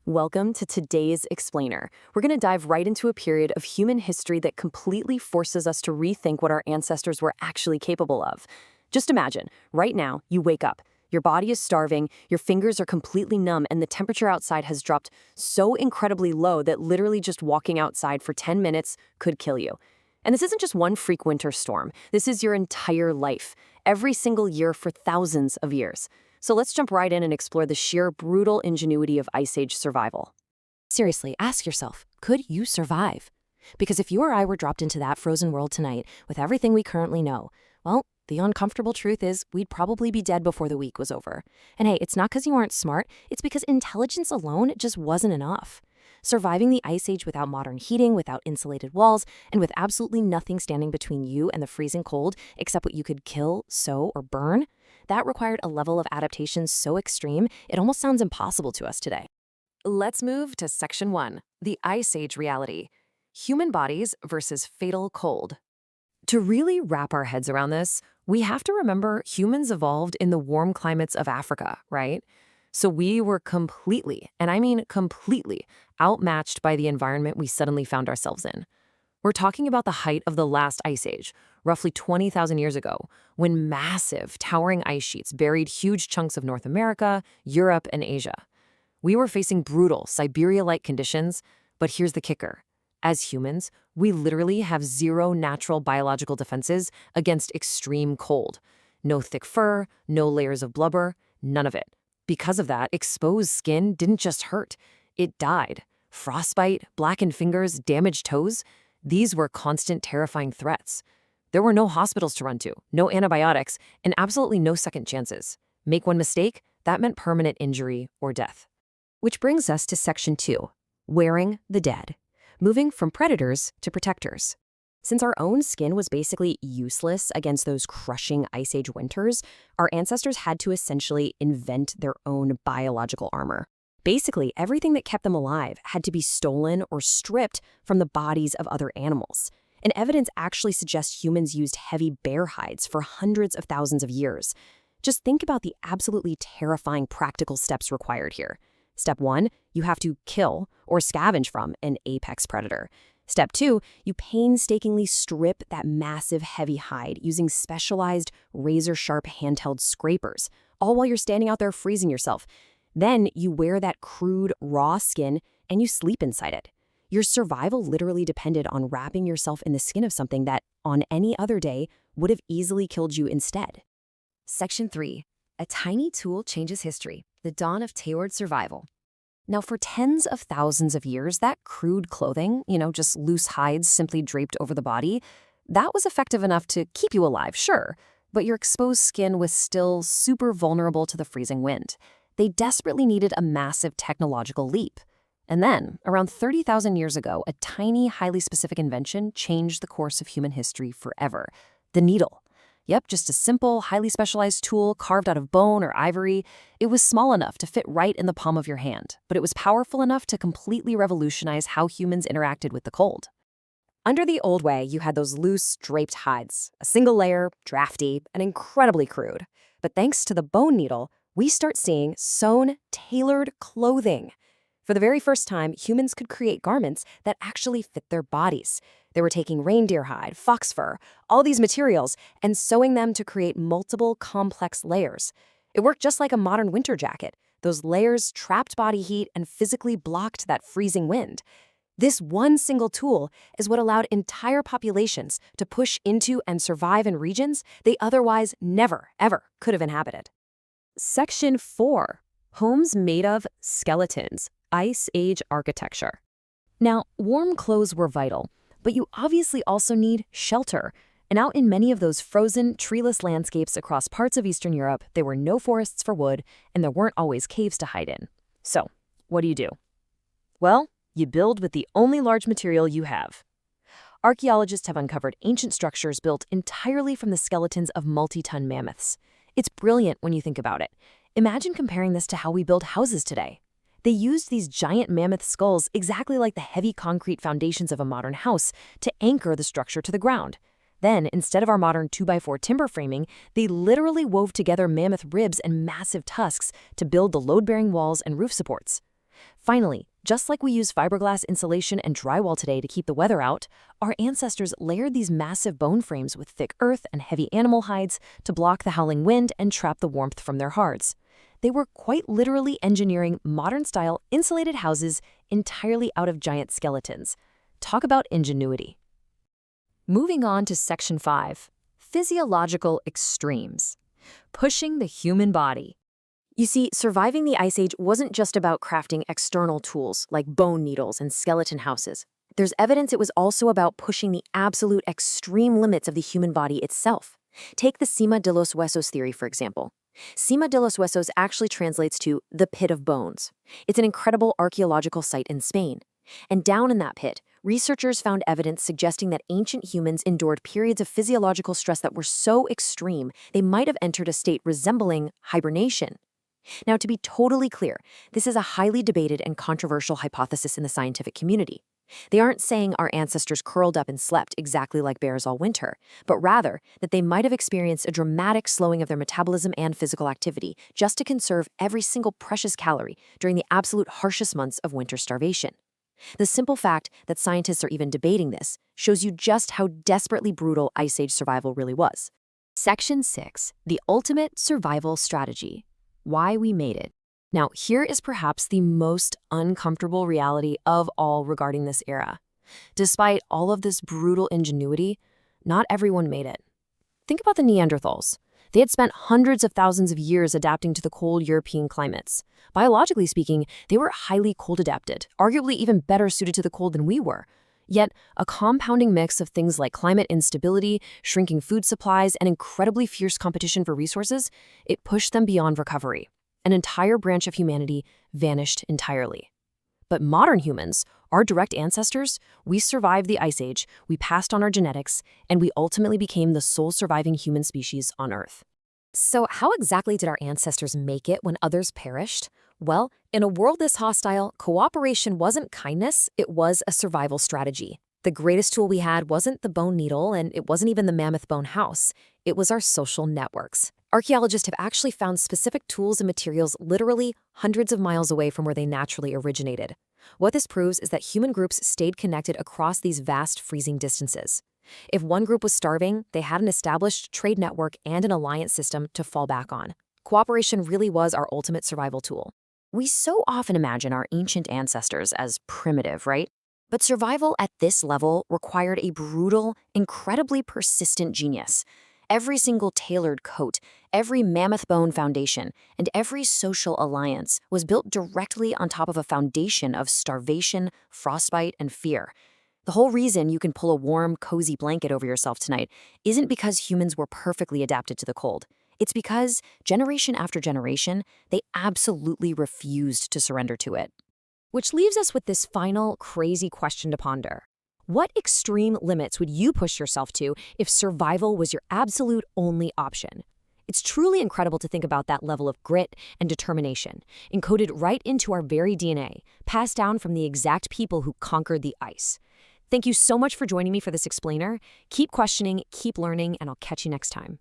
Welcome to today's Explainer. We're going to dive right into a period of human history that completely forces us to rethink what our ancestors were actually capable of. Just imagine, right now, you wake up. Your body is starving, your fingers are completely numb, and the temperature outside has dropped so incredibly low that literally just walking outside for 10 minutes could kill you. And this isn't just one freak winter storm. This is your entire life, every single year for thousands of years. So let's jump right in and explore the sheer brutal ingenuity of Ice Age survival. Seriously, ask yourself, could you survive? Because if you or I were dropped into that frozen world tonight with everything we currently know, well, the uncomfortable truth is we'd probably be dead before the week was over. And hey, it's not because you aren't smart, it's because intelligence alone just wasn't enough. Surviving the Ice Age without modern heating, without insulated walls, and with absolutely nothing standing between you and the freezing cold except what you could kill, sew, or burn, that required a level of adaptation so extreme, it almost sounds impossible to us today. Let's move to Section 1, the Ice Age reality. Human bodies versus fatal cold. To really wrap our heads around this, we have to remember humans evolved in the warm climates of Africa, right? So we were completely, and I mean completely, outmatched by the environment we suddenly found ourselves in. We're talking about the height of the last ice age, roughly 20,000 years ago, when massive, towering ice sheets buried huge chunks of North America, Europe, and Asia. We were facing brutal, Siberia-like conditions, but here's the kicker. As humans, we literally have zero natural biological defenses against extreme cold. No thick fur, no layers of blubber, none of it. Because of that, exposed skin didn't just hurt, it died. Frostbite, blackened fingers, damaged toes, these were constant, terrifying threats. There were no hospitals to run to, no antibiotics, and absolutely no second chances. Make one mistake, that meant permanent injury or death. Which brings us to Section 2, wearing the dead, moving from predators to protectors. Since our own skin was basically useless against those crushing Ice Age winters, our ancestors had to essentially invent their own biological armor. Basically, everything that kept them alive had to be stolen or stripped from the bodies of other animals. And evidence actually suggests humans used heavy bear hides for hundreds of thousands of years. Just think about the absolutely terrifying practical steps required here. Step 1, you have to kill or scavenge from an apex predator. Step 2, you painstakingly strip that massive heavy hide using specialized razor-sharp handheld scrapers, all while you're standing out there freezing yourself. Then you wear that crude, raw skin and you sleep inside it. Your survival literally depended on wrapping yourself in the skin of something that, on any other day, would have easily killed you instead. Section 3. A tiny tool changes history. The dawn of tailored survival. Now, for tens of thousands of years, that crude clothing, just loose hides simply draped over the body, that was effective enough to keep you alive, sure, but your exposed skin was still super vulnerable to the freezing wind. They desperately needed a massive technological leap. And then, around 30,000 years ago, a tiny, highly specific invention changed the course of human history forever. The needle. Yep, just a simple, highly specialized tool carved out of bone or ivory. It was small enough to fit right in the palm of your hand, but it was powerful enough to completely revolutionize how humans interacted with the cold. Under the old way, you had those loose, draped hides, a single layer, drafty, and incredibly crude. But thanks to the bone needle, we start seeing sewn, tailored clothing. For the very first time, humans could create garments that actually fit their bodies. They were taking reindeer hide, fox fur, all these materials, and sewing them to create multiple complex layers. It worked just like a modern winter jacket. Those layers trapped body heat and physically blocked that freezing wind. This one single tool is what allowed entire populations to push into and survive in regions they otherwise never, ever could have inhabited. Section 4. Homes made of skeletons. Ice Age architecture. Now, warm clothes were vital, but you obviously also need shelter. And out in many of those frozen, treeless landscapes across parts of Eastern Europe, there were no forests for wood, and there weren't always caves to hide in. So, what do? Well, you build with the only large material you have. Archaeologists have uncovered ancient structures built entirely from the skeletons of multi-ton mammoths. It's brilliant when you think about it. Imagine comparing this to how we build houses today. They used these giant mammoth skulls exactly like the heavy concrete foundations of a modern house to anchor the structure to the ground. Then, instead of our modern 2x4 timber framing, they literally wove together mammoth ribs and massive tusks to build the load-bearing walls and roof supports. Finally, just like we use fiberglass insulation and drywall today to keep the weather out, our ancestors layered these massive bone frames with thick earth and heavy animal hides to block the howling wind and trap the warmth from their hearts. They were quite literally engineering modern-style insulated houses entirely out of giant skeletons. Talk about ingenuity. Moving on to Section 5, Physiological Extremes. Pushing the human body. You see, surviving the Ice Age wasn't just about crafting external tools like bone needles and skeleton houses. There's evidence it was also about pushing the absolute extreme limits of the human body itself. Take the Cima de los Huesos theory, for example. Cima de los Huesos actually translates to the pit of bones. It's an incredible archaeological site in Spain. And down in that pit, researchers found evidence suggesting that ancient humans endured periods of physiological stress that were so extreme they might have entered a state resembling hibernation. Now, to be totally clear, this is a highly debated and controversial hypothesis in the scientific community. They aren't saying our ancestors curled up and slept exactly like bears all winter, but rather that they might have experienced a dramatic slowing of their metabolism and physical activity just to conserve every single precious calorie during the absolute harshest months of winter starvation. The simple fact that scientists are even debating this shows you just how desperately brutal Ice Age survival really was. Section 6, the ultimate survival strategy. Why we made it. Now, here is perhaps the most uncomfortable reality of all regarding this era. Despite all of this brutal ingenuity, not everyone made it. Think about the Neanderthals. They had spent hundreds of thousands of years adapting to the cold European climates. Biologically speaking, they were highly cold adapted, arguably even better suited to the cold than we were. Yet, a compounding mix of things like climate instability, shrinking food supplies, and incredibly fierce competition for resources, it pushed them beyond recovery. An entire branch of humanity vanished entirely. But modern humans, our direct ancestors, we survived the Ice Age, we passed on our genetics, and we ultimately became the sole surviving human species on Earth. So how exactly did our ancestors make it when others perished? Well, in a world this hostile, cooperation wasn't kindness, it was a survival strategy. The greatest tool we had wasn't the bone needle, and it wasn't even the mammoth bone house. It was our social networks. Archaeologists have actually found specific tools and materials literally hundreds of miles away from where they naturally originated. What this proves is that human groups stayed connected across these vast freezing distances. If one group was starving, they had an established trade network and an alliance system to fall back on. Cooperation really was our ultimate survival tool. We so often imagine our ancient ancestors as primitive, right? But survival at this level required a brutal, incredibly persistent genius. Every single tailored coat, every mammoth bone foundation, and every social alliance was built directly on top of a foundation of starvation, frostbite, and fear. The whole reason you can pull a warm, cozy blanket over yourself tonight isn't because humans were perfectly adapted to the cold. It's because, generation after generation, they absolutely refused to surrender to it. Which leaves us with this final, crazy question to ponder. What extreme limits would you push yourself to if survival was your absolute only option? It's truly incredible to think about that level of grit and determination, encoded right into our very DNA, passed down from the exact people who conquered the ice. Thank you so much for joining me for this explainer. Keep questioning, keep learning, and I'll catch you next time.